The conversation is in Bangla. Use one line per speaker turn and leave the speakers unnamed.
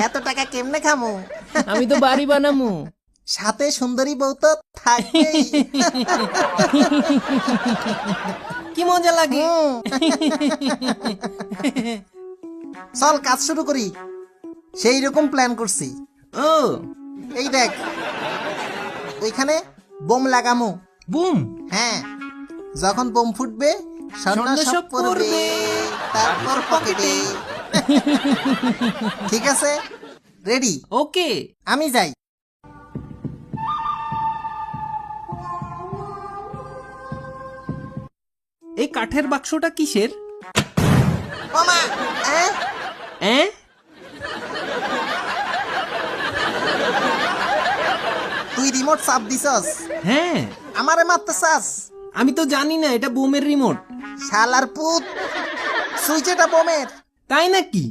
এত টাকা কেমনে খামু?
আমি তো বাড়ি বানামু।
সাথে সুন্দরী বউ তো থাকবেই।
কি মজা লাগে।
হুম। চল কাজ শুরু করি। সেই রকম প্ল্যান করছি।
ও
এই দেখ, ওইখানে বোম লাগামু।
বুম।
হ্যাঁ, যখন বোম ফুটবে স্বর্ণ সব পড়বে, তারপর পকেটে। ঠিক আছে, রেডি?
ওকে।
আমি যাই।
এই কাঠের বাক্সটা কিসের?
ওমা,
হ্যাঁ,
তুই রিমোট চাপ দিছস,
হ্যাঁ।
আমারে মারতে চাস?
আমি তো জানি না এটা বোমের রিমোট।
শালার পুত, সুইচ এটা বোমের।
তাই নাকি?